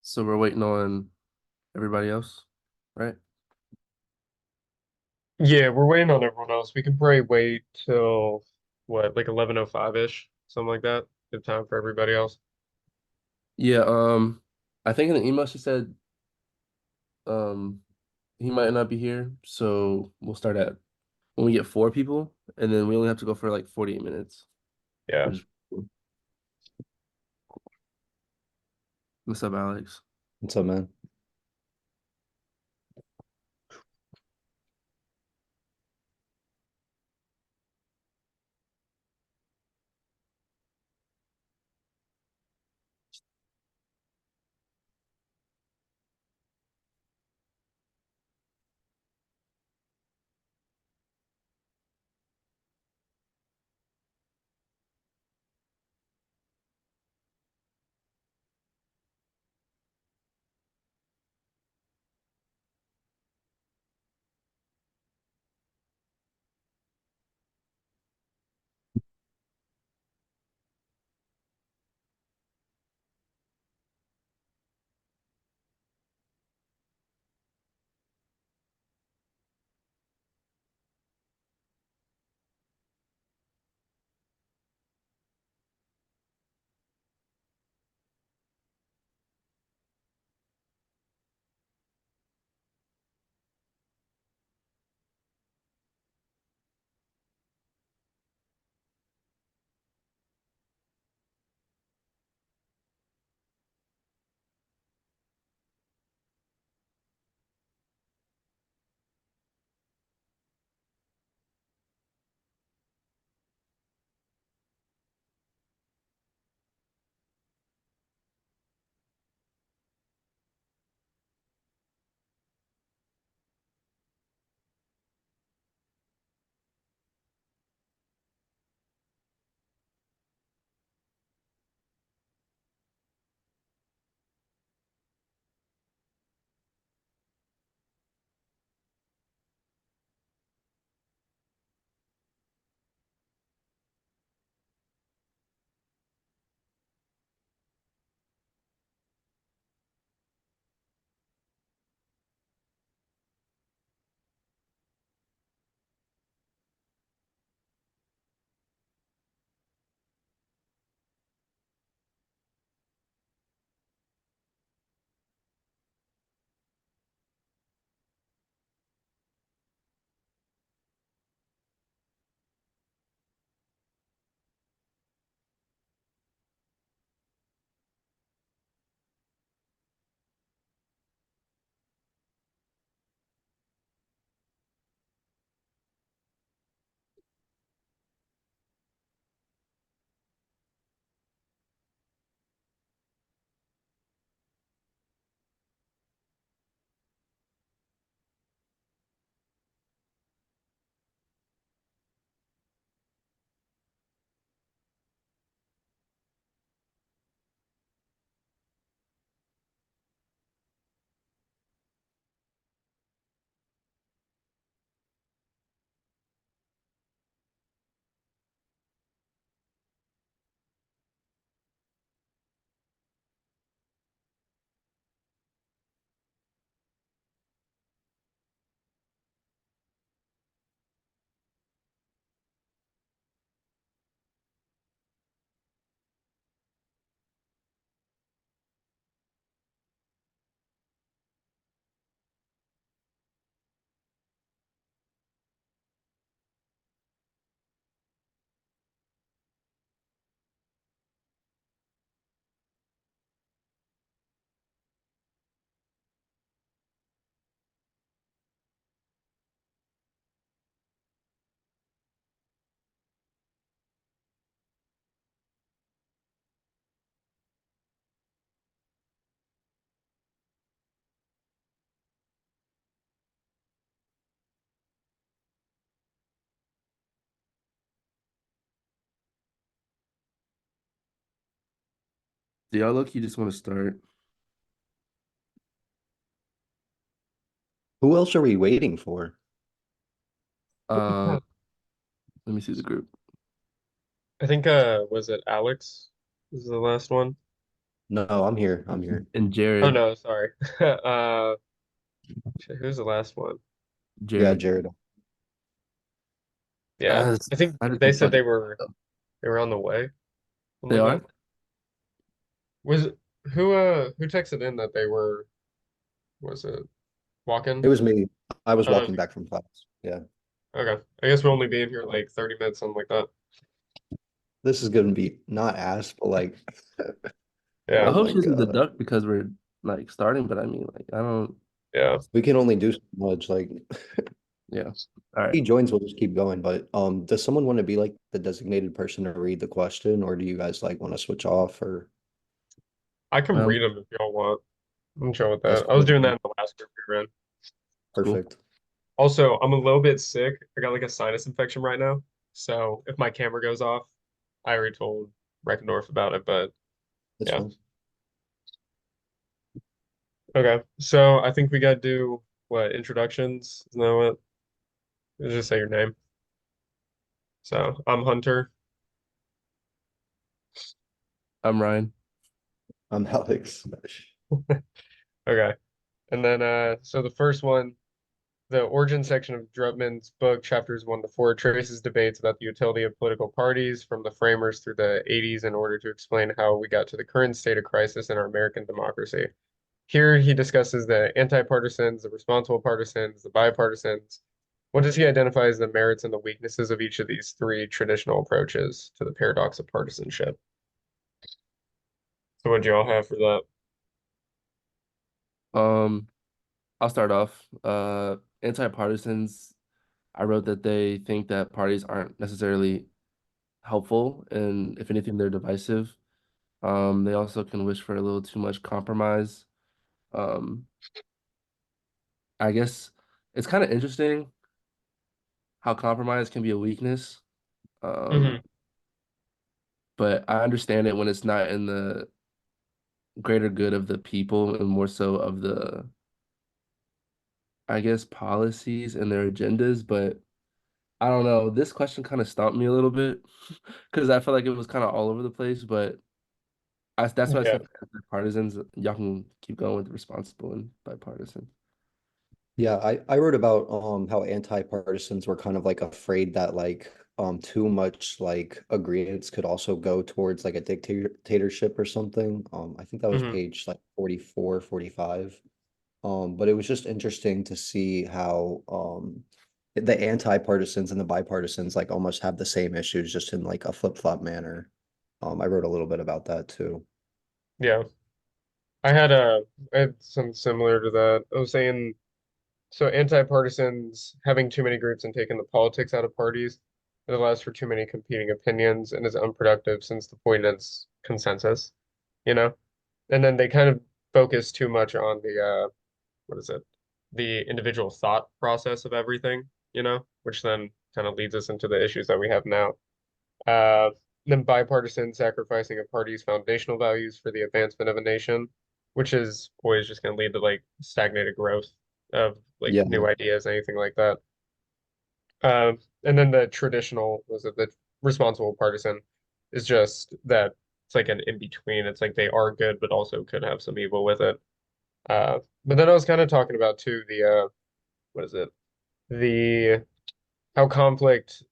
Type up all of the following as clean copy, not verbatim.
So we're waiting on everybody else, right? Yeah, we're waiting on everyone else. We can probably wait till what, like 11:05-ish, something like that. Good time for everybody else. Yeah, I think in the email she said um he might not be here, so we'll start at when we get four people, and then we only have to go for like 48 minutes, Yeah. which is cool. What's up, Alex? What's up, man? Do y'all look? You just want to start? Who else are we waiting for? Um, let me see the group. I think was it Alex? This is the last one. No, I'm here. I'm here. and Oh Jared. no, sorry. Shit, who's the last one? Yeah, Jared. Jared. Yeah, I think I just they been said fucking. they were on the way, something They like are. that. Was who texted in that they were, was it It walking? was me. I was Uh, walking back from class. Yeah. okay. I guess we'll only be in here like 30 minutes, something like that. This is gonna be not ass, but like, I oh Yeah, hope my she doesn't God. deduct because we're like starting, but I mean, like, I don't. yeah. We can only do so much. Like, Yeah. All right. he joins, we'll just keep going. But does someone want to be like the designated person to read the question, or do you guys like want to switch off or I can Well, read them if y'all want. I'm chill with that's that. I was cool. doing that in the last group we ran. it's cool. Perfect. Also, I'm a little bit sick. I got like a sinus infection right now. So if my camera goes off, I already told Reckendorf about it, but That's yeah. fine. Okay. So I think we gotta do what, introductions? Isn't that what? Just say your name. So I'm Hunter. I'm Ryan. I'm Alex. Okay. And then so the first one, the origin section of Drutman's book, chapters 1 to 4, traces debates about the utility of political parties from the framers through the 80s in order to explain how we got to the current state of crisis in our American democracy. Here he discusses the anti-partisans, the responsible partisans, the bipartisans. What does he identify as the merits and the weaknesses of each of these three traditional approaches to the paradox of partisanship? So what do y'all have for that? Um, I'll start off. Anti-partisans, I wrote that they think that parties aren't necessarily helpful, and if anything, they're divisive. They also can wish for a little too much compromise. Um, I guess it's kind of interesting how compromise can be a weakness. Hmm. Um, but I understand it when it's not in the greater good of the people and more so of the, I guess, policies and their agendas. But I don't know. This question kind of stumped me a little bit because I felt like it was kind of all over the place. But that's why I Yeah. said partisans. Y'all can keep going with responsible and bipartisan. Yeah, I wrote about how anti-partisans were kind of like afraid that like too much like agreements could also go towards like a dictatorship or something. I think that was Hmm. page like 44, 45. But it was just interesting to see how the anti-partisans and the bipartisans like almost have the same issues just in like a flip-flop manner. I wrote a little bit about that too. Yeah. I had some similar to that. I was saying, so anti-partisans having too many groups and taking the politics out of parties, it allows for too many competing opinions and is unproductive since the point is consensus, you know? And then they kind of focus too much on the what is it? The individual thought process of everything, which then kind of leads us into the issues that we have now. Uh, then bipartisan sacrificing a party's foundational values for the advancement of a nation, which is always just going to lead to like stagnated growth of like Yeah, new ideas, anything like that. Uh, and then the traditional, was it the responsible partisan, is just that it's like an in between. It's like they are good, but also could have some evil with it. But then I was kind of talking about too the what is it? The how conflict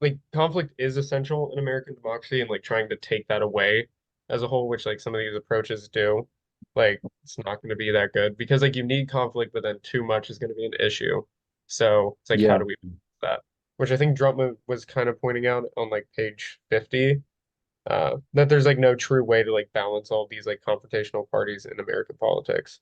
is essential in American democracy and like trying to take that away as a whole, which like some of these approaches do, like it's not going to be that good because like you need conflict, but then too much is going to be an issue. So it's like how yeah, do we balance that? Which I think Drummond was kind of pointing out on like page 50, that there's like no true way to like balance all these like confrontational parties in American politics.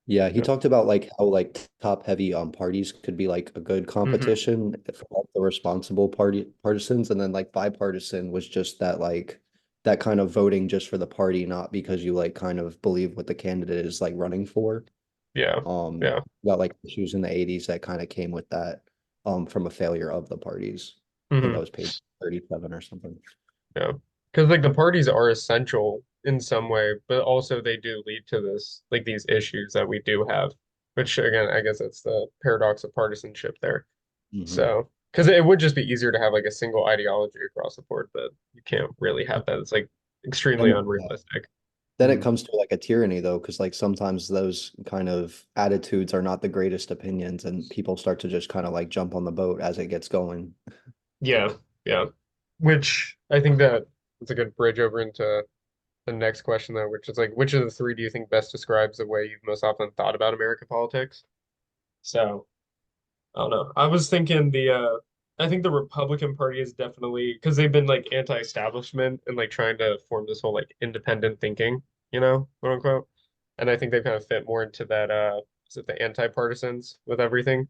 yeah. He Yeah. talked about like how like top heavy parties could be like a good Hmm. competition for like, the responsible partisans, and then like bipartisan was just that like that kind of voting just for the party, not because you like kind of believe what the candidate is like running for. Yeah. Yeah. Got like issues in the 80s that kind of came with that from a failure of the parties. I think that Hmm. was page 37 or something. Yeah. Because like the parties are essential in some way, but also they do lead to this, like these issues that we do have, which again, I guess that's the paradox of partisanship there. Hmm. So, because it would just be easier to have like a single ideology across the board, but you can't really have that. It's like extremely And yeah, unrealistic. Then it Mhm. comes to like a tyranny though, because like sometimes those kind of attitudes are not the greatest opinions, and people start to just kind of like jump on the boat as it gets going. Yeah, yeah. Which I think that it's a good bridge over into the next question though, which is like, which of the three do you think best describes the way you've most often thought about American politics? So I don't know. I was thinking I think the Republican Party is definitely because they've been like anti-establishment and like trying to form this whole like independent thinking, quote unquote. And I think they kind of fit more into that is it the anti-partisans with everything,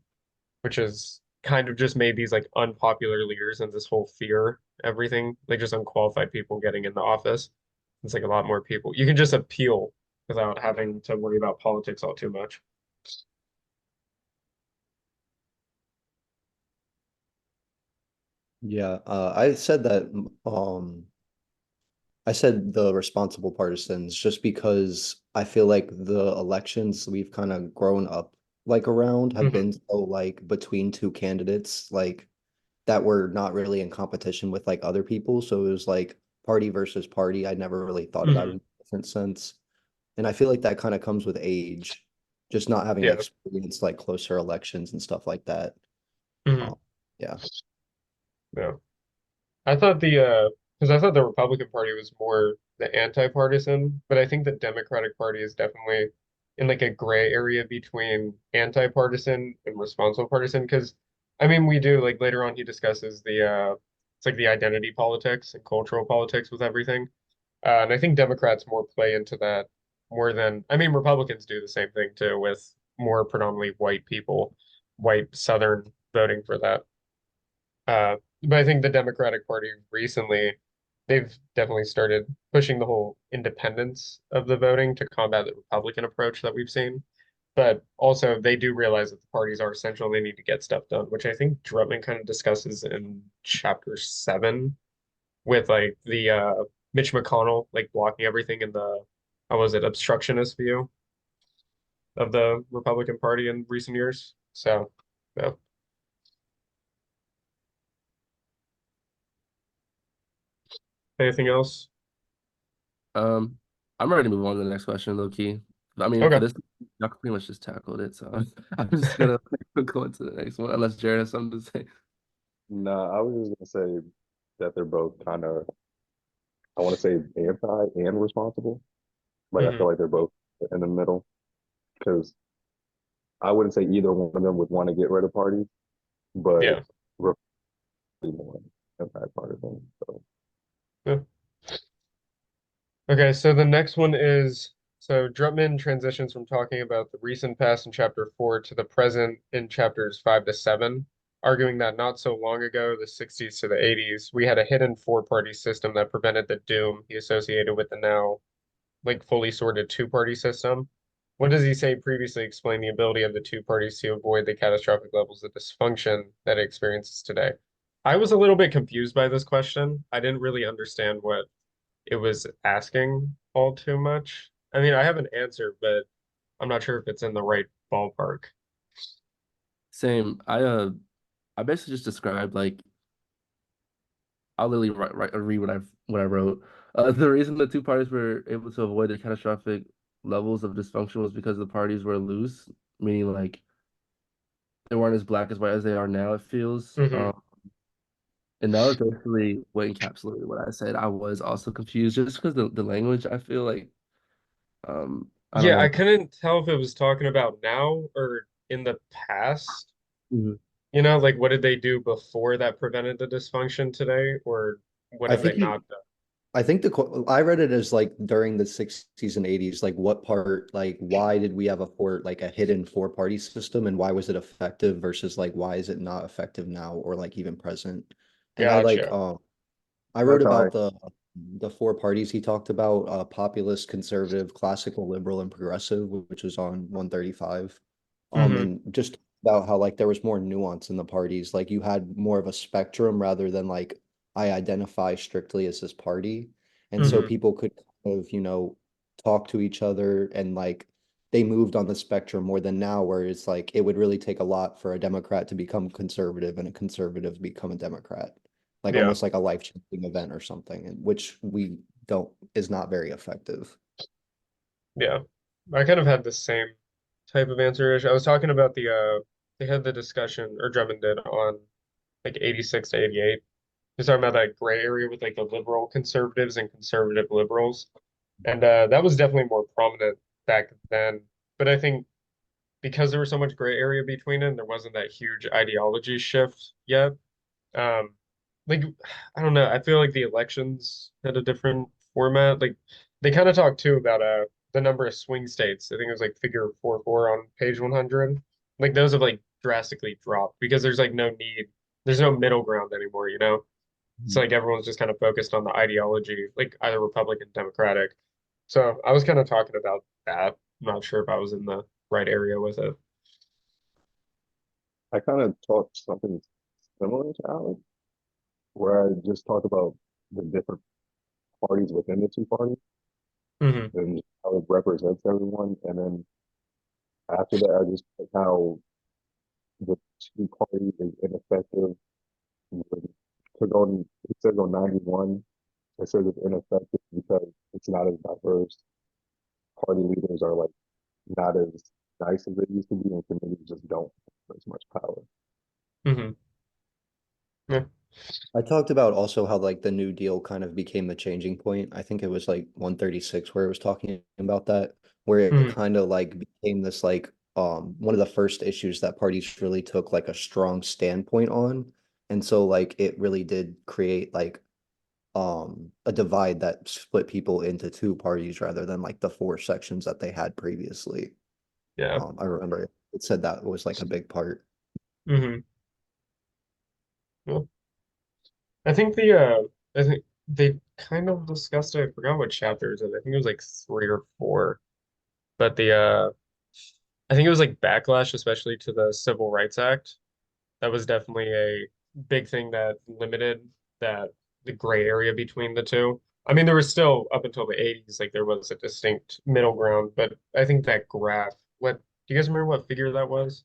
which is kind of just made these like unpopular leaders and this whole fear everything, like just unqualified people getting in the office. It's like a lot more people. You can just appeal without having to worry about politics all too much. Yeah, I said that I said the responsible partisans just because I feel like the elections we've kind of grown up like around have Hmm. been so like between two candidates like that were not really in competition with like other people. So it was like party versus party. I never really thought about it Hmm. in a different sense. And I feel like that kind of comes with age, just not having Yeah. experienced like closer elections and stuff like that. Hmm. Um, yeah. Yeah. I thought because I thought the Republican Party was more the anti-partisan, but I think the Democratic Party is definitely in like a gray area between anti-partisan and responsible partisan. Because I mean, we do like later on he discusses it's like the identity politics and cultural politics with everything, and I think Democrats more play into that more than I mean Republicans do the same thing too with more predominantly white people, white Southern voting for that. But I think the Democratic Party recently, they've definitely started pushing the whole independence of the voting to combat the Republican approach that we've seen. But also, they do realize that the parties are essential. They need to get stuff done, which I think Drutman kind of discusses in chapter 7 with like the Mitch McConnell like blocking everything in the how was it obstructionist view of the Republican Party in recent years. So, yeah. Anything else? Um, I'm ready to move on to the next question, low key. I mean, for Okay. this, y'all pretty much just tackled it, so I'm just gonna go into the next one, unless Jared has something to say. No, I was just gonna say that they're both kind of, I want to say anti and responsible. Like I Hmm. feel like they're both in the middle because I wouldn't say either one of them would want to get rid of parties, but Yeah. we're pretty more anti-partisan. So Yeah. Okay, so the next one is so Drutman transitions from talking about the recent past in chapter 4 to the present in chapters 5 to 7, arguing that not so long ago, the 60s to the 80s, we had a hidden four-party system that prevented the doom he associated with the now like fully sorted two-party system. What does he say previously explain the ability of the two parties to avoid the catastrophic levels of dysfunction that it experiences today? I was a little bit confused by this question. I didn't really understand what it was asking all too much. I mean, I have an answer, but I'm not sure if it's in the right ballpark. Same. I basically just described like I'll literally read what I wrote. The reason the two parties were able to avoid the catastrophic levels of dysfunction was because the parties were loose, meaning like they weren't as black as white as they are now. It feels. Hmm. And that was basically what encapsulated what I said. I was also confused just because the language. I feel like I don't Yeah, I know. couldn't tell if it was talking about now or in the past. Mhm. Like what did they do before that prevented the dysfunction today, or what I have they think not he done? I think I read it as like during the 60s and 80s, like what part, like why did we have a hidden four-party system and why was it effective versus like why is it not effective now or like even present? And Gotcha. I wrote that's how I about the four parties he talked about, populist, conservative, classical, liberal, and progressive, which was on 135. Hmm. And just about how like there was more nuance in the parties. Like you had more of a spectrum rather than like I identify strictly as this party. And so Hmm. people could kind of, talk to each other and like they moved on the spectrum more than now, where it's like it would really take a lot for a Democrat to become conservative and a conservative to become a Democrat, like Yeah. almost like a life-changing event or something, and which we don't is not very effective. Yeah, I kind of had the same type of answer. I was talking about they had the discussion, or Drummond did, on like 86 to 88. He's talking about that gray area with like the liberal conservatives and conservative liberals. And that was definitely more prominent back then. But I think because there was so much gray area between it, and there wasn't that huge ideology shift yet. Um, like I don't know, I feel like the elections had a different format. Like they kind of talked too about the number of swing states. I think it was like figure 44 on page 100. Like those have like drastically dropped because there's like no need, there's no middle ground anymore, you know? It's like everyone's just kind of focused on the ideology, like either Republican, Democratic. So I was kind of talking about that. I'm not sure if I was in the right area with it. I kind of talked something similar to Alex, where I just talked about the different parties within the two parties Hmm. and how it represents everyone. And then after that, I just like how the two parties is ineffective. To go, it says on 91, it says it's ineffective because it's not as diverse. Party leaders are like not as nice as they used to be, and communities just don't have as much power. Hmm. Yeah. I talked about also how like the New Deal kind of became the changing point. I think it was like 136 where it was talking about that, where it Hmm. kind of like became this like one of the first issues that parties really took like a strong standpoint on. And so like it really did create like a divide that split people into two parties rather than like the four sections that they had previously. Yeah. I remember it said that was like a big part. Hmm. Well, I think I think they kind of discussed it. I forgot what chapters it. I think it was like three or four. But I think it was like backlash, especially to the Civil Rights Act. That was definitely a big thing that limited that the gray area between the two. I mean, there was still up until the 80s, like there was a distinct middle ground, but I think that graph, what do you guys remember what figure that was?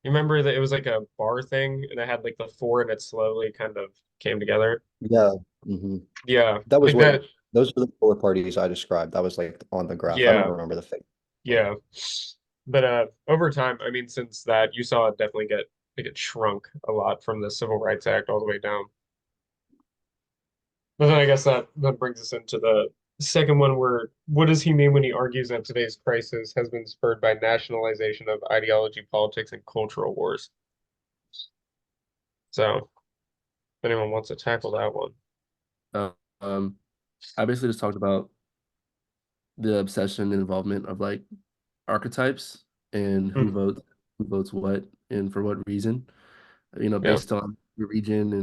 You remember that it was like a bar thing and it had like the four and it slowly kind of came together? Yeah. hmm Yeah, That was like what that. those were the four parties I described. That was like on the graph. I don't Yeah, remember the figure. yeah. But over time, I mean, since that, you saw it definitely get like it shrunk a lot from the Civil Rights Act all the way down. But then I guess that brings us into the second one where what does he mean when he argues that today's crisis has been spurred by nationalization of ideology, politics, and cultural wars? So if anyone wants to tackle that one. Uh, Um, I basically just talked about the obsession and involvement of like archetypes and Mhm. who votes what, and for what reason. Yeah. Based on your region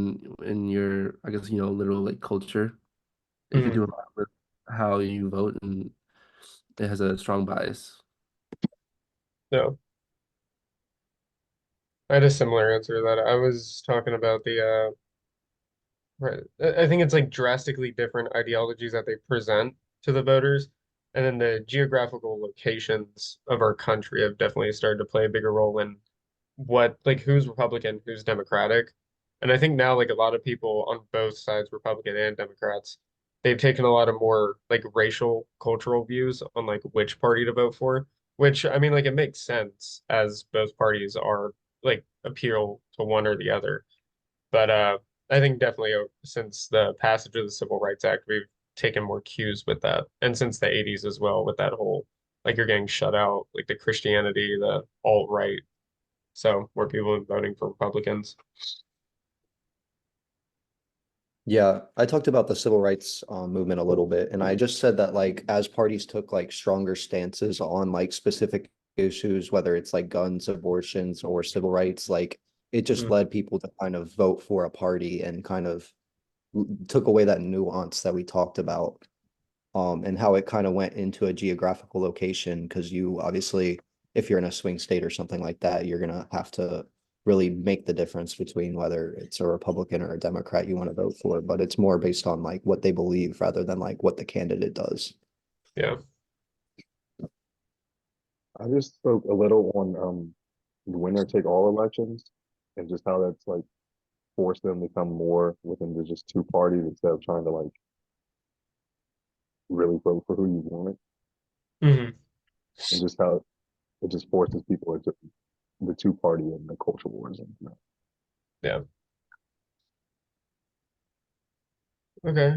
and your, I guess, literal like culture. It could Hmm. do a lot with how you vote, and it has a strong bias. Yeah. I had a similar answer to that. I was talking about right. I think it's like drastically different ideologies that they present to the voters. And then the geographical locations of our country have definitely started to play a bigger role in what, like, who's Republican, who's Democratic. And I think now, like, a lot of people on both sides, Republican and Democrats, they've taken a lot of more, like, racial, cultural views on, like, which party to vote for, which, I mean, like, it makes sense as both parties are, like, appeal to one or the other. But I think definitely since the passage of the Civil Rights Act, we've taken more cues with that. And since the 80s as well, with that whole like you're getting shut out, like the Christianity, the alt-right. So more people are voting for Republicans. Yeah, I talked about the civil rights movement a little bit, and I just said that like as parties took like stronger stances on like specific issues, whether it's like guns, abortions, or civil rights, like it just Mm, led people to kind of vote for a party and kind of took away that nuance that we talked about. And how it kind of went into a geographical location because you obviously, if you're in a swing state or something like that, you're gonna have to really make the difference between whether it's a Republican or a Democrat you want to vote for, but it's more based on like what they believe rather than like what the candidate does. yeah. I just spoke a little on winner take all elections and just how that's like forced them to become more within the just two parties instead of trying to like really vote for who you want. Hmm. and just how it just forces people into the two party and the culture wars and Yeah. Okay.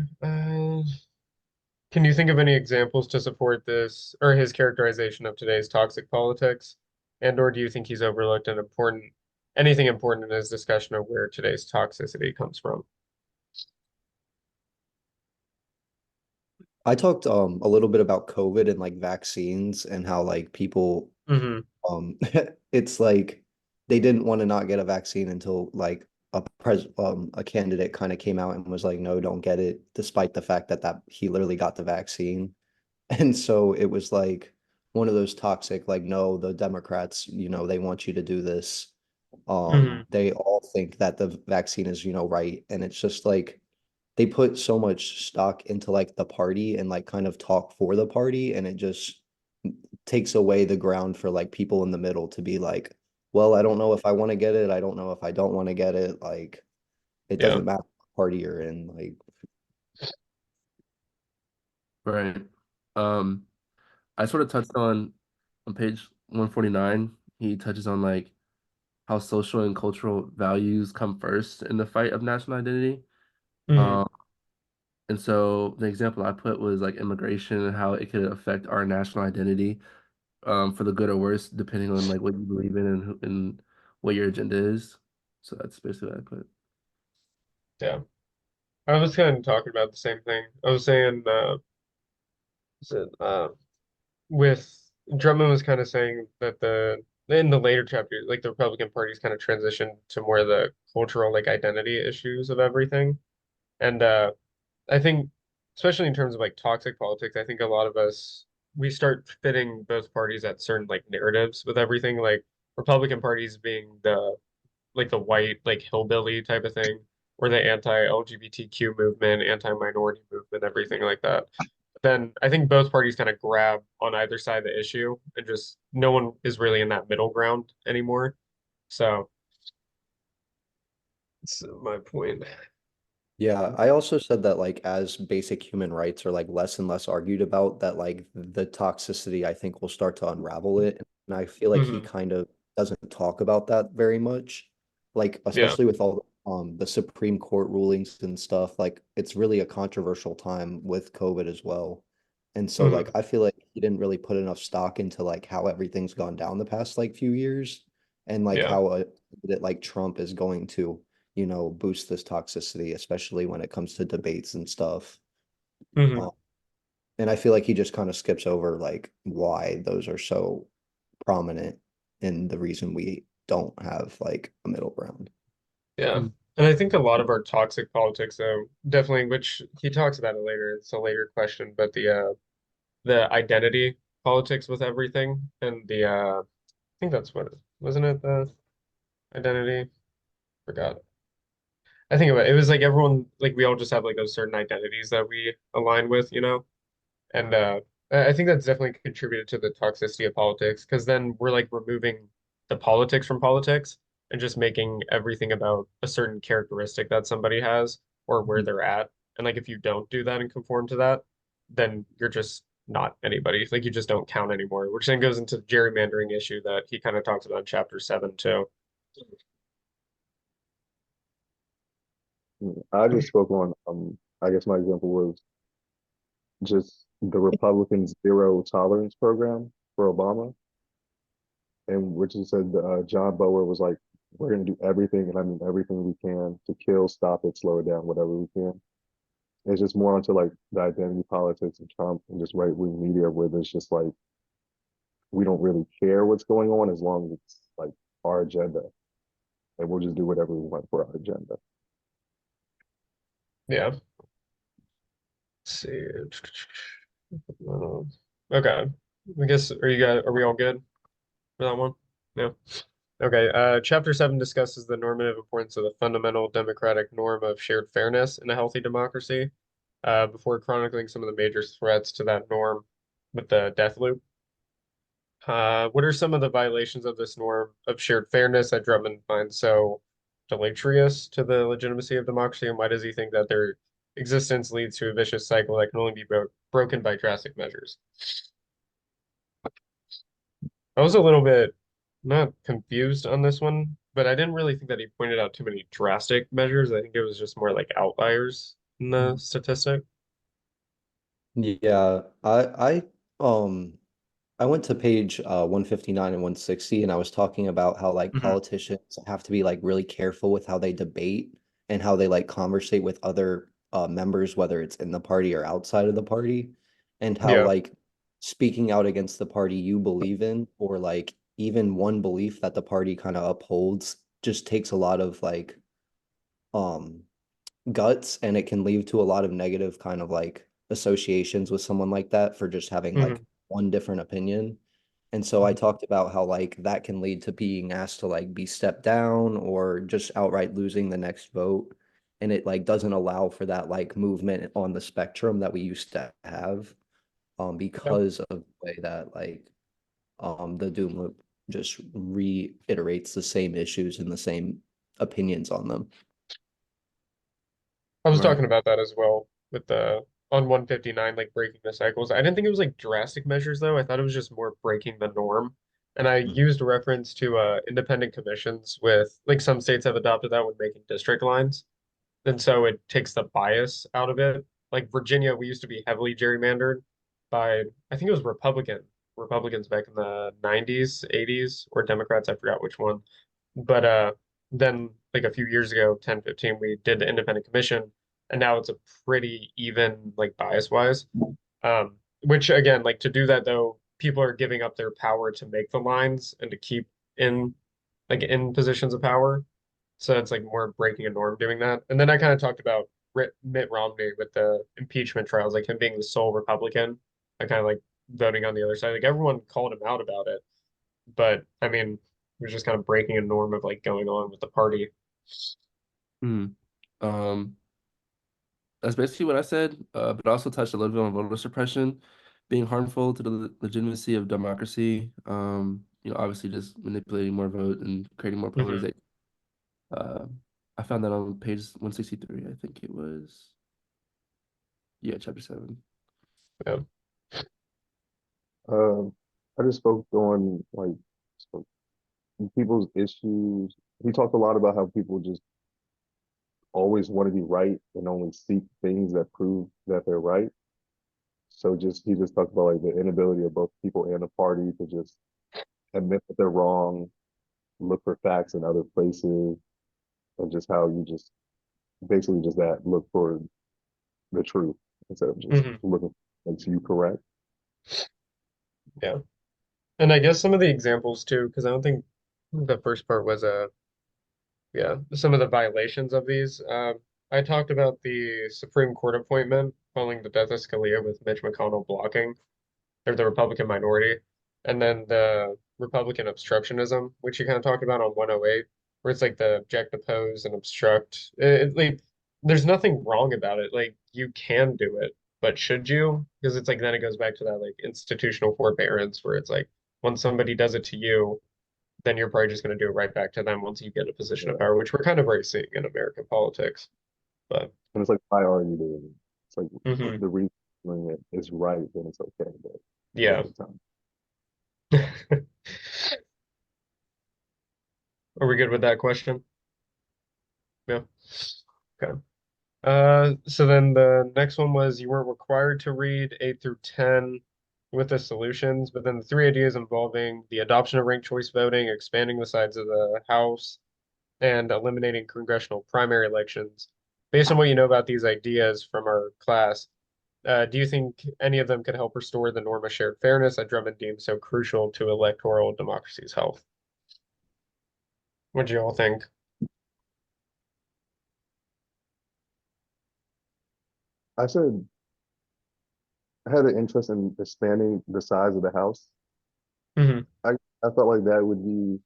Can you think of any examples to support this or his characterization of today's toxic politics? And or do you think he's overlooked anything important in his discussion of where today's toxicity comes from? I talked a little bit about COVID and like vaccines and how like people Hmm. it's like they didn't want to not get a vaccine until like a candidate kind of came out and was like, no, don't get it, despite the fact that he literally got the vaccine. And so it was like one of those toxic, like, no, the Democrats, they want you to do this. Hmm. They all think that the vaccine is, right. And it's just like they put so much stock into like the party and like kind of talk for the party, and it just takes away the ground for like people in the middle to be like, well, I don't know if I want to get it. I don't know if I don't want to get it. Like it Yeah. doesn't matter what party you're in. Like Right. Um, I sort of touched on page 149. He touches on like how social and cultural values come first in the fight of national identity. Hmm. Um, and so the example I put was like immigration and how it could affect our national identity, for the good or worse, depending on like what you believe in and what your agenda is. So that's basically what I put. Yeah. I was kind of talking about the same thing. I was saying, is it, with Drummond was kind of saying that in the later chapters, like the Republican Party's kind of transitioned to more of the cultural like identity issues of everything. And I think, especially in terms of like toxic politics, I think a lot of us we start fitting both parties at certain like narratives with everything, like Republican parties being the white like hillbilly type of thing, or the anti-LGBTQ movement, anti-minority movement, everything like that. Then I think both parties kind of grab on either side of the issue, and just no one is really in that middle ground anymore. So that's my point. yeah, I also said that like as basic human rights are like less and less argued about, that like the toxicity I think will start to unravel it. And I feel like he Hmm. kind of doesn't talk about that very much. Like Yeah. especially with all the Supreme Court rulings and stuff, like it's really a controversial time with COVID as well. And so like Hmm. I feel like he didn't really put enough stock into like how everything's gone down the past like few years, and like Yeah. how that like Trump is going to boost this toxicity, especially when it comes to debates and stuff. Hmm. Um, and I feel like he just kind of skips over like why those are so prominent and the reason we don't have like a middle ground. Yeah. Mm. And I think a lot of our toxic politics, though, definitely, which he talks about it later, it's a later question, but the identity politics with everything and I think that's what it wasn't it the identity? Forgot. I think about it. It was like everyone like we all just have like those certain identities that we align with, And I think that's definitely contributed to the toxicity of politics because then we're like removing the politics from politics and just making everything about a certain characteristic that somebody has or where they're at. And like if you don't do that and conform to that, then you're just not anybody. Like you just don't count anymore, which then goes into the gerrymandering issue that he kind of talks about in chapter 7 too. I just spoke on I guess my example was just the Republicans' zero tolerance program for Obama, and which he said John Bower was like, we're going to do everything, and I mean everything we can to kill, stop it, slow it down, whatever we can. It's just more onto like the identity politics of Trump and just right wing media where there's just like we don't really care what's going on as long as it's like our agenda, and we'll just do whatever we want for our agenda. Yeah. Let's see. Okay. I guess are we all good for that one? Yeah. Okay, chapter 7 discusses the normative importance of the fundamental democratic norm of shared fairness in a healthy democracy, before chronicling some of the major threats to that norm with the death loop. What are some of the violations of this norm of shared fairness that Drummond finds so deleterious to the legitimacy of democracy, and why does he think that their existence leads to a vicious cycle that can only be broken by drastic measures? I was a little bit not confused on this one, but I didn't really think that he pointed out too many drastic measures. I think it was just more like outliers in the statistic. Yeah, um I went to page 159 and 160 and I was talking about how like Hmm. politicians have to be like really careful with how they debate and how they like conversate with other members, whether it's in the party or outside of the party, and how Yeah. like speaking out against the party you believe in or like even one belief that the party kind of upholds just takes a lot of like um guts, and it can lead to a lot of negative kind of like associations with someone like that for just having like Hmm. one different opinion. And so I talked about how like that can lead to being asked to like be stepped down or just outright losing the next vote. And it like doesn't allow for that like movement on the spectrum that we used to have, Yeah. because of the way that like the Doom loop just reiterates the same issues and the same opinions on them. I was Right. talking about that as well with the on 159, like breaking the cycles. I didn't think it was like drastic measures though. I thought it was just more breaking the norm. And I Mhm. used a reference to independent commissions with like some states have adopted that when making district lines. And so it takes the bias out of it. Like Virginia, we used to be heavily gerrymandered by, I think it was Republicans back in the 90s, 80s, or Democrats, I forgot which one. But then like a few years ago, 10, 15, we did the independent commission, and now it's a pretty even like bias wise. Which again, like to do that though, people are giving up their power to make the lines and to keep in in positions of power. So it's like more breaking a norm doing that. And then I kind of talked about Mitt Romney with the impeachment trials, like him being the sole Republican. I kind of like voting on the other side. Like everyone called him out about it, but I mean, it was just kind of breaking a norm of like going on with the party. Mm. Um, that's basically what I said, but I also touched a little bit on voter suppression being harmful to the legitimacy of democracy. Obviously just manipulating more vote and creating more Hmm. polarization. Uh, I found that on page 163, I think it was. Yeah, chapter 7. Yeah. Um, I just spoke on like spoke- people's issues. He talked a lot about how people just always want to be right and only seek things that prove that they're right. So just he just talked about like the inability of both people and the party to just admit that they're wrong, look for facts in other places, and just how you just basically just that look for the truth instead of just Hmm. looking for makes you correct. Yeah. And I guess some of the examples too, because I don't think the first part was yeah, some of the violations of these. I talked about the Supreme Court appointment following the death of Scalia with Mitch McConnell blocking, or the Republican minority, and then the Republican obstructionism, which you kind of talked about on 108, where it's like the object, oppose, and obstruct. Like, there's nothing wrong about it. Like, you can do it, but should you? Because it's like then it goes back to that like institutional forbearance, where it's like when somebody does it to you, then you're probably just going to do it right back to them once you get a position of Yeah. power, which we're kind of already seeing in American politics. But And it's like, why are you doing it? It's like mhm, the reason you're doing it is right, then it's okay. But most yeah. of the time, Are we good with that question? Yeah. Okay. So then the next one was you weren't required to read 8 through 10 with the solutions, but then the three ideas involving the adoption of ranked choice voting, expanding the size of the House, and eliminating congressional primary elections. Based on what you know about these ideas from our class, do you think any of them could help restore the norm of shared fairness that Drummond deemed so crucial to electoral democracy's health? What do you all think? I said I had an interest in expanding the size of the house. Hmm. I felt like that would be,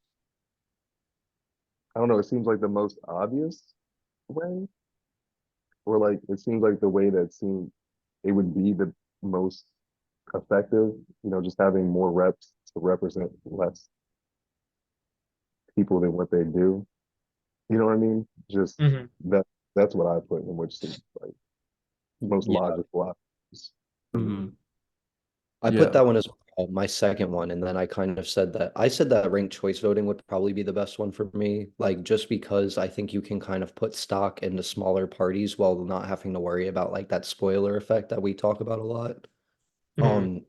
I don't know, it seems like the most obvious way, or like it seems like the way that seemed it would be the most effective, just having more reps to represent less people than what they do. You know what I mean? Just Hmm. that that's what I put in which seems like most Yeah, logical options for me. Hmm. I put Yeah. that one as my second one, and then I kind of said that I said that ranked choice voting would probably be the best one for me, like just because I think you can kind of put stock into smaller parties while not having to worry about like that spoiler effect that we talk about a lot. Mhm. Um,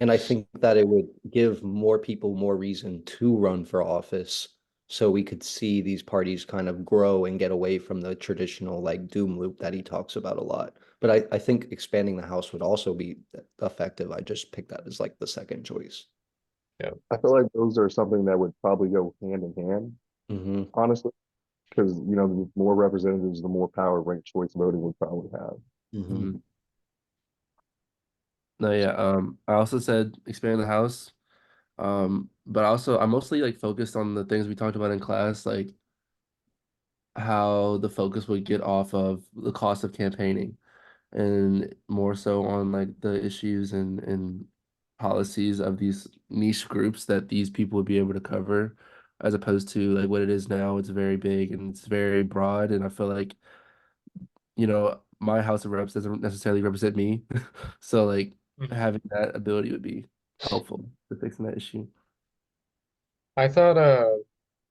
and I think that it would give more people more reason to run for office, so we could see these parties kind of grow and get away from the traditional like doom loop that he talks about a lot. But I think expanding the House would also be effective. I just picked that as like the second choice. Yeah. I feel like those are something that would probably go hand in hand, Hmm. honestly, because the more representatives, the more power ranked choice voting would probably have. Hmm. Mhm. No, yeah. I also said expand the house. But also I'm mostly like focused on the things we talked about in class, like how the focus would get off of the cost of campaigning and more so on like the issues and policies of these niche groups that these people would be able to cover, as opposed to like what it is now. It's very big and it's very broad, and I feel like, my House of Reps doesn't necessarily represent me. So like Mhm. having that ability would be helpful to fixing that issue. I thought,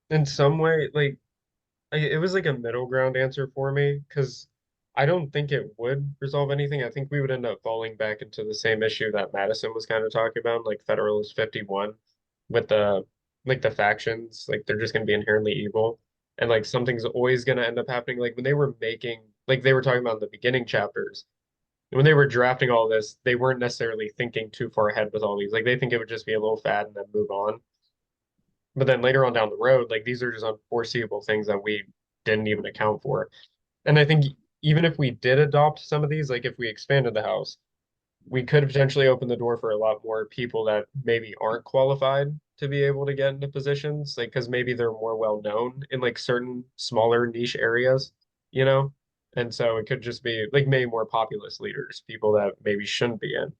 in some way, like, it was like a middle ground answer for me because I don't think it would resolve anything. I think we would end up falling back into the same issue that Madison was kind of talking about, like Federalist 51, with the factions, like they're just going to be inherently evil, and like something's always going to end up happening. Like when they were making, like they were talking about in the beginning chapters, when they were drafting all this, they weren't necessarily thinking too far ahead with all these. Like they think it would just be a little fad and then move on. But then later on down the road, like these are just unforeseeable things that we didn't even account for. And I think even if we did adopt some of these, like if we expanded the house, we could potentially open the door for a lot more people that maybe aren't qualified to be able to get into positions, like because maybe they're more well known in like certain smaller niche areas, you know? And so it could just be like maybe more populist leaders, people that maybe shouldn't be in.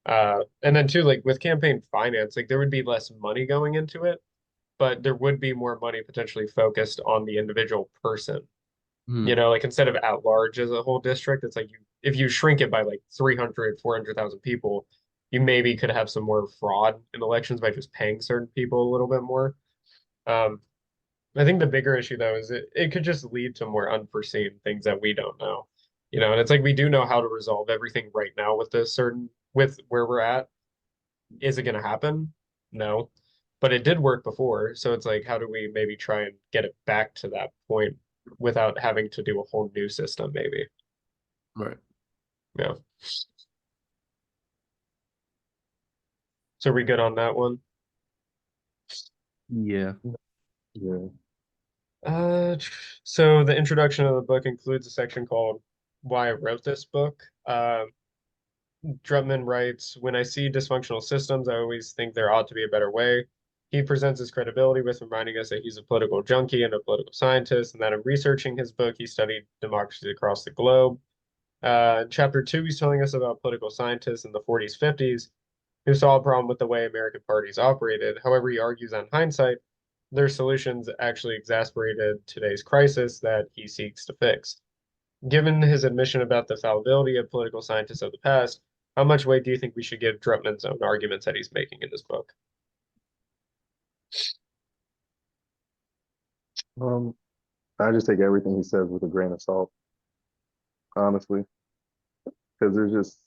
And then too, like with campaign finance, like there would be less money going into it, but there would be more money potentially focused on the individual person. Hmm. Like instead of at large as a whole district, it's like if you shrink it by like 300, 400,000 people, you maybe could have some more fraud in elections by just paying certain people a little bit more. Um, I think the bigger issue though is it could just lead to more unforeseen things that we don't know. And it's like we do know how to resolve everything right now with with where we're at. Is it going to happen? No. But it did work before. So it's like, how do we maybe try and get it back to that point without having to do a whole new system, maybe? Right. Yeah. So are we good on that one? Yeah. Yeah. Uh, so the introduction of the book includes a section called Why I Wrote This Book. Drutman writes, when I see dysfunctional systems, I always think there ought to be a better way. He presents his credibility with reminding us that he's a political junkie and a political scientist, and that in researching his book, he studied democracies across the globe. In chapter two, he's telling us about political scientists in the 40s, 50s who saw a problem with the way American parties operated. However, he argues on hindsight, their solutions actually exacerbated today's crisis that he seeks to fix. Given his admission about the fallibility of political scientists of the past, how much weight do you think we should give Drutman's own arguments that he's making in this book? Um, I just take everything he says with a grain of salt, honestly, because there's just,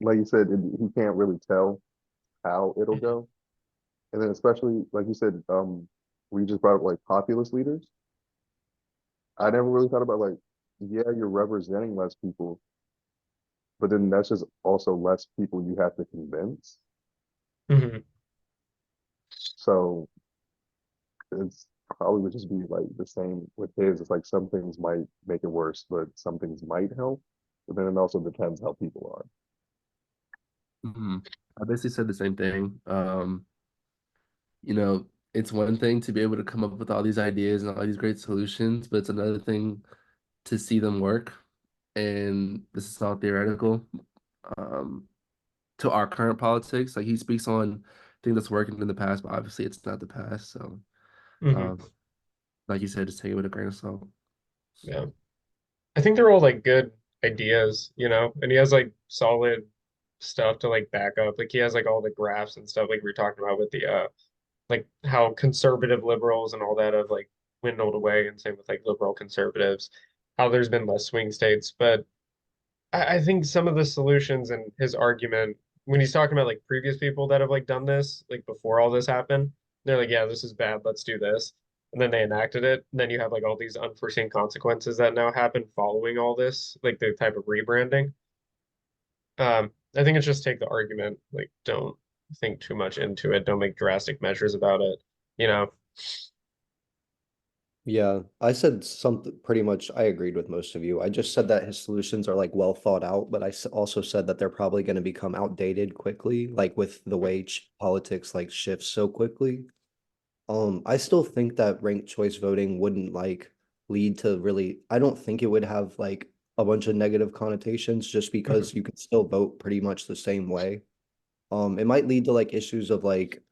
like you said, he can't really tell how it'll Mhm. go. And then especially, like you said, we just brought up like populist leaders. I never really thought about like, yeah, you're representing less people, but then that's just also less people you have to convince. Mhm. So it's probably would just be like the same with his. It's like some things might make it worse, but some things might help. But then it also depends how people are. Hmm. I basically said the same thing. It's one thing to be able to come up with all these ideas and all these great solutions, but it's another thing to see them work. And this is all theoretical. Um, to our current politics, like he speaks on things that's working in the past, but obviously it's not the past. So, Mhm. um, like you said, just take it with a grain of salt. Yeah. I think they're all like good ideas, and he has like solid stuff to like back up. Like he has like all the graphs and stuff like we were talking about with the like how conservative liberals and all that have like dwindled away, and same with like liberal conservatives, how there's been less swing states. But I think some of the solutions and his argument when he's talking about like previous people that have like done this, like before all this happened, they're like, yeah, this is bad, let's do this. And then they enacted it. And then you have like all these unforeseen consequences that now happen following all this, like the type of rebranding. I think it's just take the argument, like don't think too much into it, don't make drastic measures about it, you know. Yeah, I said something pretty much. I agreed with most of you. I just said that his solutions are like well thought out, but also said that they're probably going to become outdated quickly, like with the way politics like shifts so quickly. I still think that ranked choice voting wouldn't like lead to really, I don't think it would have like a bunch of negative connotations just Mhm. because you can still vote pretty much the same way. It might lead to like issues of like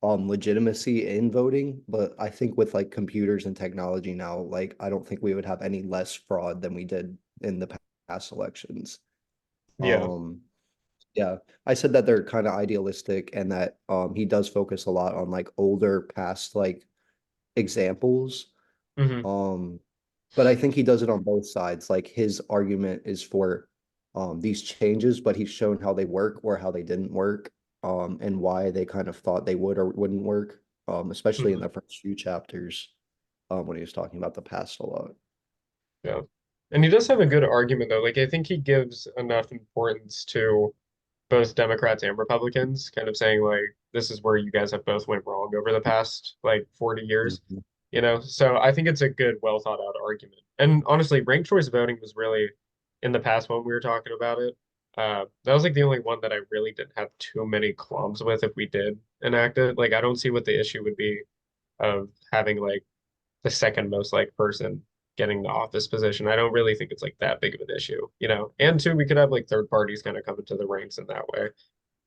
legitimacy in voting, but I think with like computers and technology now, like I don't think we would have any less fraud than we did in the past elections. Yeah. Um, yeah, I said that they're kind of idealistic and that he does focus a lot on like older past like examples. Hmm. Um, but I think he does it on both sides. Like his argument is for these changes, but he's shown how they work or how they didn't work, and why they kind of thought they would or wouldn't work, especially in Hmm. the first few chapters, when he was talking about the past a lot. Yeah. And he does have a good argument though. Like I think he gives enough importance to both Democrats and Republicans, kind of saying like this is where you guys have both went wrong over the past like 40 years, Mhm. you know? So I think it's a good, well thought out argument. And honestly, ranked choice voting was really in the past when we were talking about it. That was like the only one that I really didn't have too many qualms with if we did enact it. Like I don't see what the issue would be of having like the second most like person getting the office position. I don't really think it's like that big of an issue, you know. And two, we could have like third parties kind of come into the ranks in that way,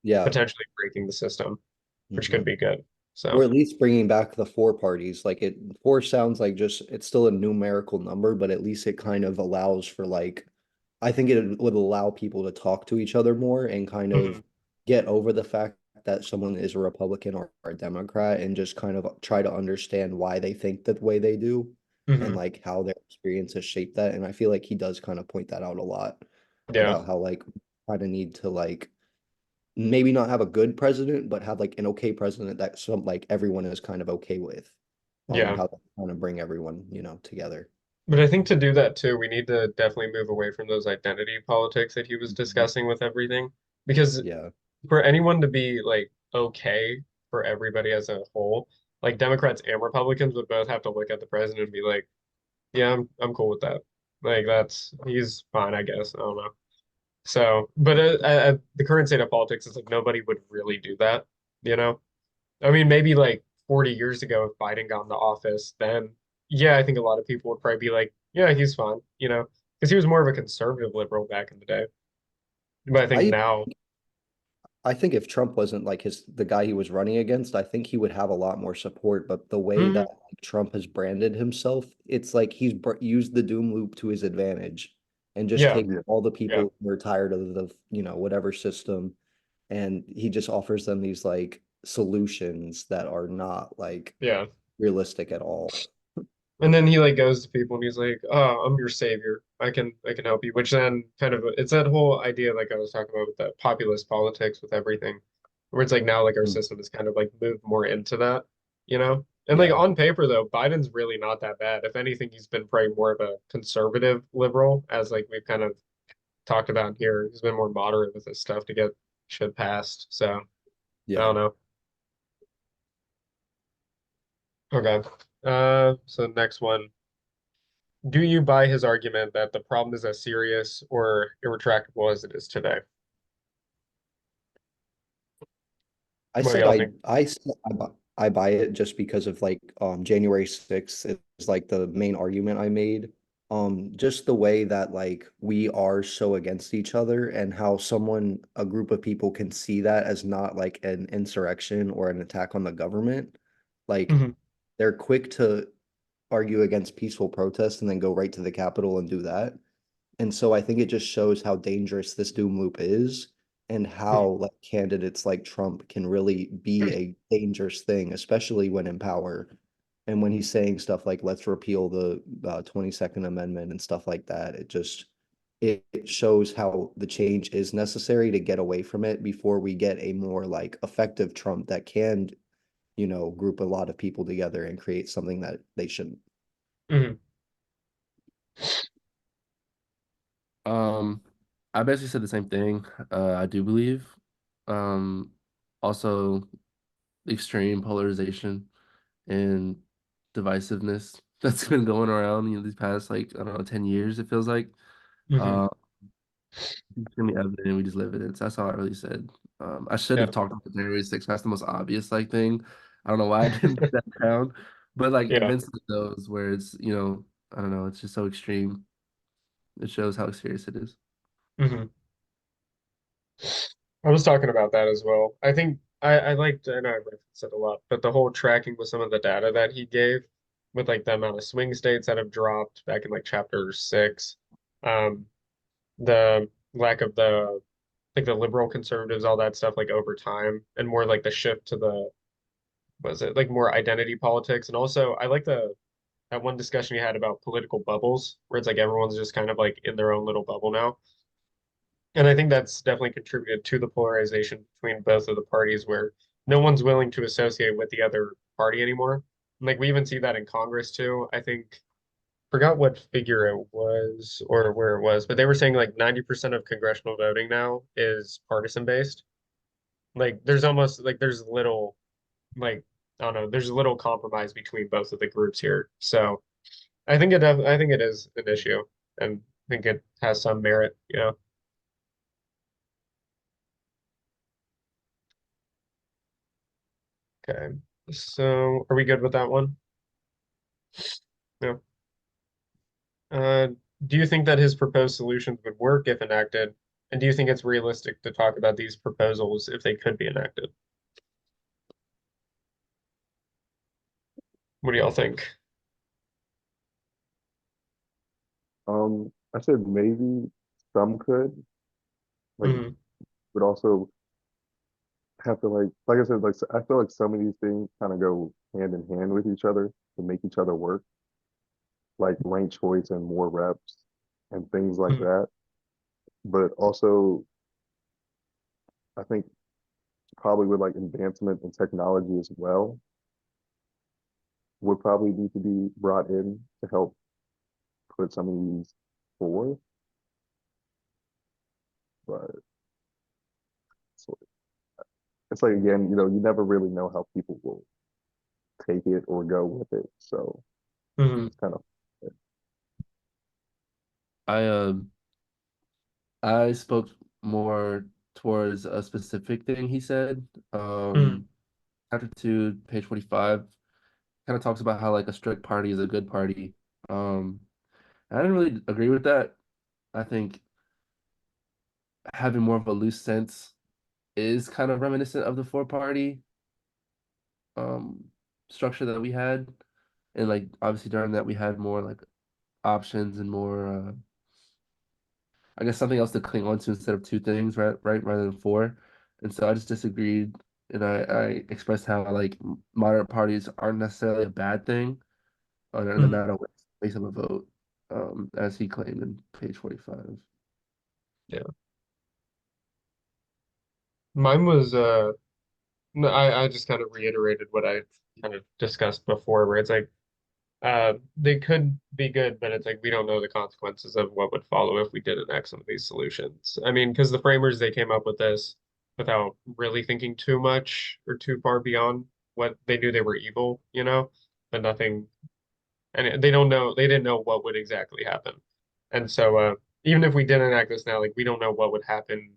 Yeah. potentially breaking the system, which could Mhm. be good. Or So at least bringing back the four parties. Like it, four sounds like just it's still a numerical number, but at least it kind of allows for like I think it would allow people to talk to each other more and kind mhm, of get over the fact that someone is a Republican or a Democrat and just kind of try to understand why they think that way they do and mhm. like how their experiences shape that. And I feel like he does kind of point that out a lot Yeah, about how like kind of need to like maybe not have a good president, but have like an okay president that some like everyone is kind of okay with. And yeah. how to kind of bring everyone, together. But I think to do that too, we need to definitely move away from those identity politics that he was Mhm. discussing with everything. Because Yeah. for anyone to be like okay for everybody as a whole, like Democrats and Republicans would both have to look at the president and be like, yeah, I'm cool with that. Like that's he's fine, I guess. I don't know. So, but the current state of politics is like nobody would really do that, you know? I mean, maybe like 40 years ago, if Biden got into office, then yeah, I think a lot of people would probably be like, yeah, he's fine, you know, because he was more of a conservative liberal back in the day. But I think I now, I think if Trump wasn't like the guy he was running against, I think he would have a lot more support. But the way that mhm, like, Trump has branded himself, it's like he's used the doom loop to his advantage and just yeah, take all the yeah, people who are tired of the whatever system, and he just offers them these like solutions that are not like yeah. realistic at all. And then he like goes to people and he's like, "Oh, I'm your savior. I can help you." Which then kind of it's that whole idea like I was talking about with that populist politics with everything, where it's like now like our Mm. system is kind of like moved more into that, you know? And like Yeah. on paper though, Biden's really not that bad. If anything, he's been probably more of a conservative liberal, as like we've kind of talked about here. He's been more moderate with his stuff to get shit passed. So I Yeah. don't know. Okay. So next one. Do you buy his argument that the problem is as serious or irretractable as it is today? I What do said y'all think? I buy it just because of like January 6th is like the main argument I made. Just the way that like we are so against each other and how a group of people can see that as not like an insurrection or an attack on the government. Like Hmm. they're quick to argue against peaceful protests and then go right to the Capitol and do that. And so I think it just shows how dangerous this doom loop is and how like candidates like Trump can really be a dangerous thing, especially when in power. And when he's saying stuff like "let's repeal the 22nd Amendment" and stuff like that, it shows how the change is necessary to get away from it before we get a more like effective Trump that can, group a lot of people together and create something that they shouldn't. Mhm. I basically said the same thing. I do believe. Um, Also extreme polarization and divisiveness that's been going around, these past like, I don't know, 10 years, it feels like. Mhm. Uh, it's gonna be evident, we just live in it. So that's all I really said. I should Yeah. have talked about the January 6th. That's the most obvious like thing. I don't know why I didn't put that down. But like Yeah. events like those where it's, I don't know, it's just so extreme. It shows how serious it is. Mhm. I was talking about that as well. I think I liked, and I referenced it a lot, but the whole tracking with some of the data that he gave with like the amount of swing states that have dropped back in like chapter 6, um, the lack of the like the liberal conservatives, all that stuff like over time, and more like the shift to the was it like more identity politics, and also I like the that one discussion you had about political bubbles, where it's like everyone's just kind of like in their own little bubble now. And I think that's definitely contributed to the polarization between both of the parties where no one's willing to associate with the other party anymore. And like we even see that in Congress too. I think forgot what figure it was or where it was, but they were saying like 90% of congressional voting now is partisan based. Like there's almost like there's little like I don't know, there's little compromise between both of the groups here. So I think it is an issue and I think it has some merit, you know. Okay. So are we good with that one? Yeah. Uh, do you think that his proposed solutions would work if enacted? And do you think it's realistic to talk about these proposals if they could be enacted? What do y'all think? I said maybe some could, like, Hmm. but also have to like I said, like I feel like some of these things kind of go hand in hand with each other to make each other work, like ranked choice and more reps and things like Hmm. that. But also, I think probably with like advancement in technology as well, would probably need to be brought in to help put some of these forward. But so it's like again, you never really know how people will take it or go with it. So Hmm. it's kind of I I spoke more towards a specific thing he said. Hmm. Chapter 2, page 45, kind of talks about how like a strict party is a good party. Um, I didn't really agree with that. I think having more of a loose sense is kind of reminiscent of the four party um structure that we had. And like obviously during that we had more like options and more I guess something else to cling on to instead of two things, right, rather than four. And so I just disagreed, and I expressed how like moderate parties aren't necessarily a bad thing, or they're Hmm. not a waste of a vote, as he claimed in page 45. Yeah. Mine was no, I just kind of reiterated what I kind of discussed before, where it's like they could be good, but it's like we don't know the consequences of what would follow if we did enact some of these solutions. I mean, because the framers they came up with this without really thinking too much or too far beyond what they knew they were evil, you know, but nothing, and they don't know they didn't know what would exactly happen. And so even if we did enact this now, like we don't know what would happen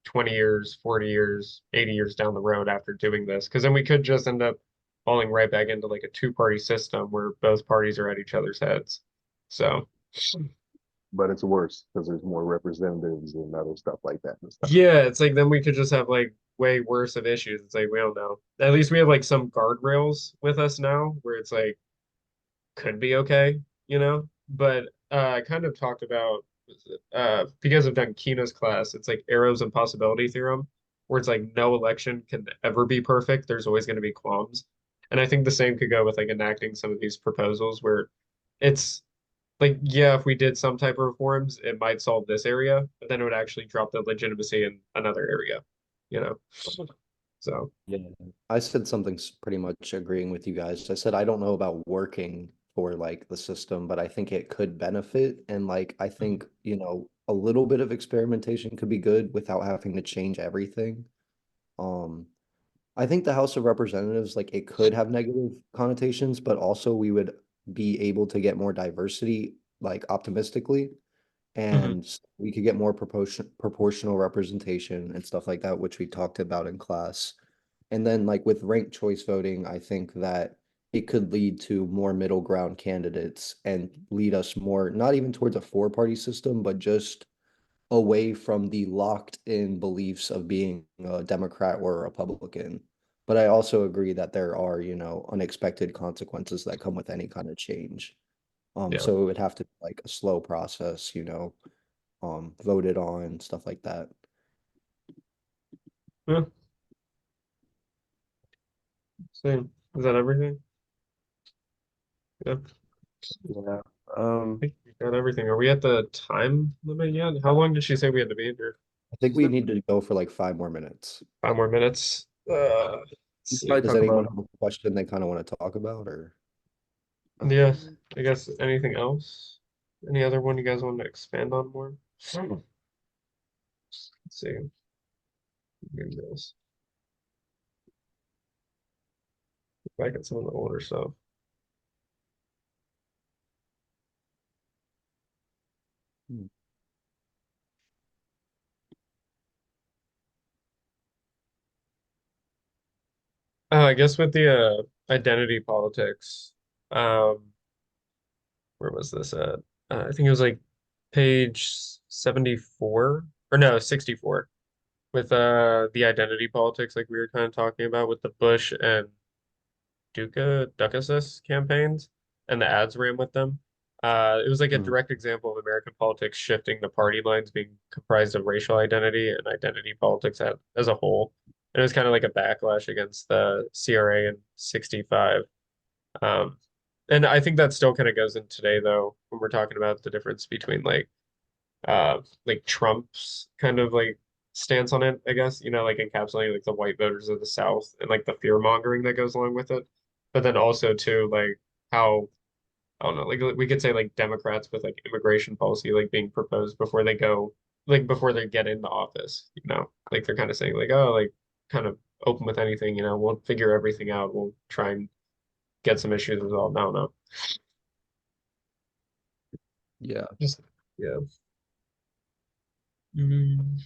20 years, 40 years, 80 years down the road after doing this, because then we could just end up falling right back into like a two-party system where both parties are at each other's heads. So, but it's worse because there's more representatives and other stuff like that and stuff. yeah, it's like then we could just have like way worse of issues. It's like we don't know. At least we have like some guardrails with us now where it's like could be okay, you know? But I kind of talked about what is it? If you guys have done Kina's class, it's like arrows and possibility theorem, where it's like no election can ever be perfect. There's always going to be qualms. And I think the same could go with like enacting some of these proposals where it's like, yeah, if we did some type of reforms, it might solve this area, but then it would actually drop the legitimacy in another area, you know? So, Yeah, I said something pretty much agreeing with you guys. I said I don't know about working for like the system, but I think it could benefit. And like I think, a little bit of experimentation could be good without having to change everything. Um, I think the House of Representatives, like it could have negative connotations, but also we would be able to get more diversity, like optimistically, mhm. and we could get more proportional representation and stuff like that, which we talked about in class. And then like with ranked choice voting, I think that it could lead to more middle ground candidates and lead us more, not even towards a four-party system, but just away from the locked in beliefs of being a Democrat or a Republican. But I also agree that there are, unexpected consequences that come with any kind of change. Yeah. So it would have to be like a slow process, voted on, stuff like that. Yeah. Same. Is that everything? Yeah. Yeah. I think we got everything. Are we at the time limit yet? How long did she say we had to be in here? I think we need to go for like 5 more minutes. 5 more minutes. Let's We see. probably Does talk anyone about have a question they kind of want to talk about or? Yeah, I guess anything else? Any other one you guys want to expand on more? Let's see. Maybe this. Back at some of the older stuff. Hmm. I guess with the identity politics, um, where was this at? I think it was like page 74 or no, 64 with the identity politics like we were kind of talking about with the Bush and Dukakis campaigns and the ads ran with them. It was like a Hmm. direct example of American politics shifting the party lines being comprised of racial identity and identity politics as a whole. And it was kind of like a backlash against the CRA in 65. Um, and I think that still kind of goes in today, though, when we're talking about the difference between like Trump's kind of like stance on it, I guess, like encapsulating like the white voters of the South and like the fear mongering that goes along with it. But then also too like how I don't know, like we could say like Democrats with like immigration policy like being proposed before they go like before they get into office, like they're kind of saying like, oh, like kind of open with anything, we'll figure everything out. We'll try and get some issues resolved. I don't know. Yeah. Just yeah. Mm.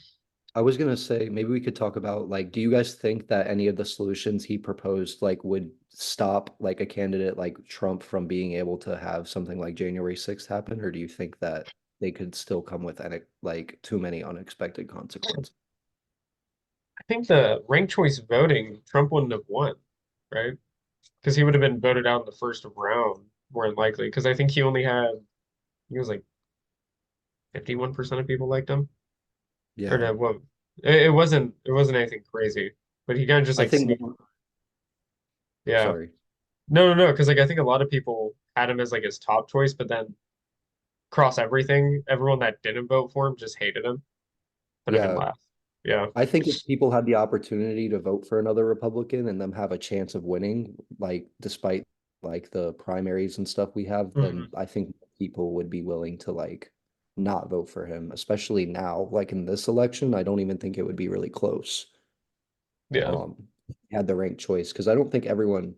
I was gonna say maybe we could talk about like, do you guys think that any of the solutions he proposed like would stop like a candidate like Trump from being able to have something like January 6th happen, or do you think that they could still come with any like too many unexpected consequences? I think the ranked choice voting, Trump wouldn't have won, right? Because he would have been voted out in the first round, more than likely. Because I think he was like 51% of people liked him. Or Yeah. no, well, it wasn't anything crazy. But he kind of just I like think sneaked. Yeah. sorry. No. Because like I think a lot of people had him as like his top choice, but then cross everything, everyone that didn't vote for him just hated him, put him in Yeah. last. Yeah. I think if people had the opportunity to vote for another Republican and them have a chance of winning, like despite like the primaries and stuff we have, then Mhm. I think people would be willing to like not vote for him, especially now. Like in this election, I don't even think it would be really close. Yeah. Had the ranked choice because I don't think everyone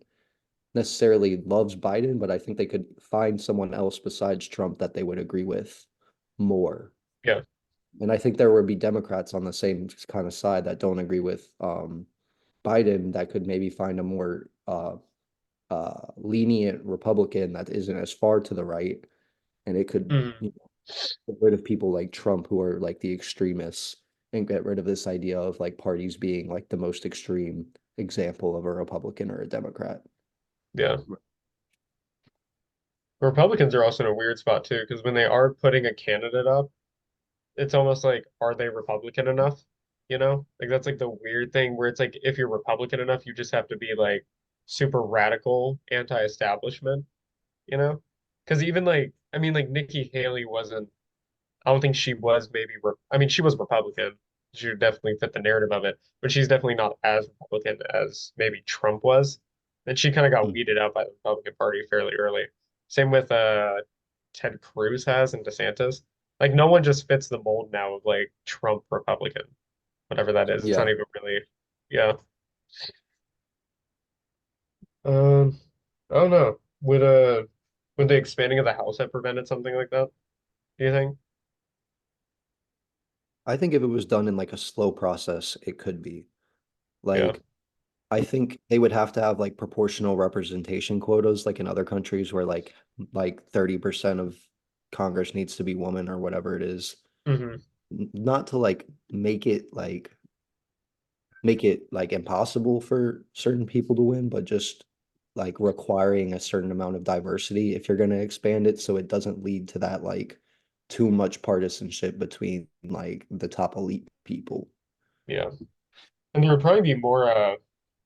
necessarily loves Biden, but I think they could find someone else besides Trump that they would agree with more. Yeah. And I think there would be Democrats on the same kind of side that don't agree with Biden that could maybe find a more lenient Republican that isn't as far to the right, and it could Mhm. get rid of people like Trump who are like the extremists and get rid of this idea of like parties being like the most extreme example of a Republican or a Democrat. Yeah. Republicans are also in a weird spot too, because when they are putting a candidate up, it's almost like, are they Republican enough? You know, like that's like the weird thing where it's like if you're Republican enough, you just have to be like super radical anti-establishment, you know? Because even like, I mean, like Nikki Haley wasn't, I don't think she was maybe, I mean, she was Republican. She would definitely fit the narrative of it, but she's definitely not as Republican as maybe Trump was. And she kind of got Mm. weeded out by the Republican Party fairly early. Same with Ted Cruz has and DeSantis. Like no one just fits the mold now of like Trump Republican, whatever that is. It's not Yeah. even really, yeah. Um, I don't know. Would the expanding of the House have prevented something like that? Do you think? I think if it was done in like a slow process, it could be. Yeah. Like, I think they would have to have like proportional representation quotas, like in other countries where like 30% of Congress needs to be woman or whatever it is. Hmm. Not to like make it like impossible for certain people to win, but just like requiring a certain amount of diversity if you're going to expand it so it doesn't lead to that like too much partisanship between like the top elite people. Yeah. And there would probably be more,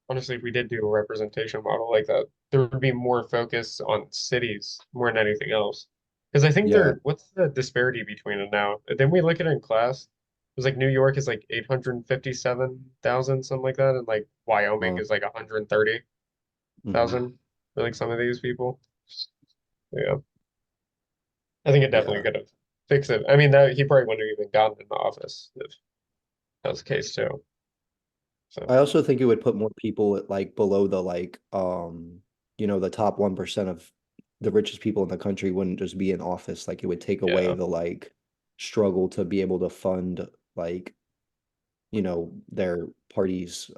honestly, if we did do a representation model like that, there would be more focus on cities more than anything else. Because I think Yeah. what's the disparity between it now? Then we look at it in class. It was like New York is like 857,000, something like that, and like Wyoming Uh, is like 130,000 mhm. for like some of these people. Yeah. I think it definitely Yeah. could have fixed it. I mean, that he probably wouldn't have even gotten in the office if that was the case too. So, I also think it would put more people at like below the the top 1% of the richest people in the country wouldn't just be in office. Like it would take away yeah. the like struggle to be able to fund like, their party's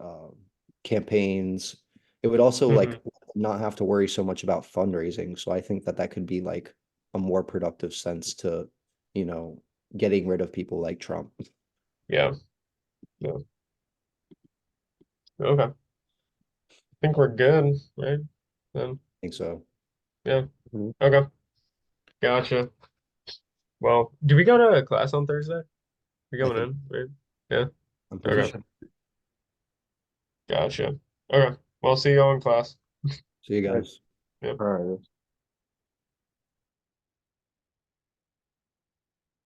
campaigns. It would also Hmm. like not have to worry so much about fundraising. So I think that that could be like a more productive sense to, you know, getting rid of people like Trump. I Yeah. Yeah. Okay. Think we're good, right? Then, think so. yeah. Mhm. Okay. Gotcha. Well, do we go to class on Thursday? We I going think in, right? Yeah. I'm pretty Okay. sure. Gotcha. Okay. Well, see you all in class. See you All right. guys. Yeah. All right.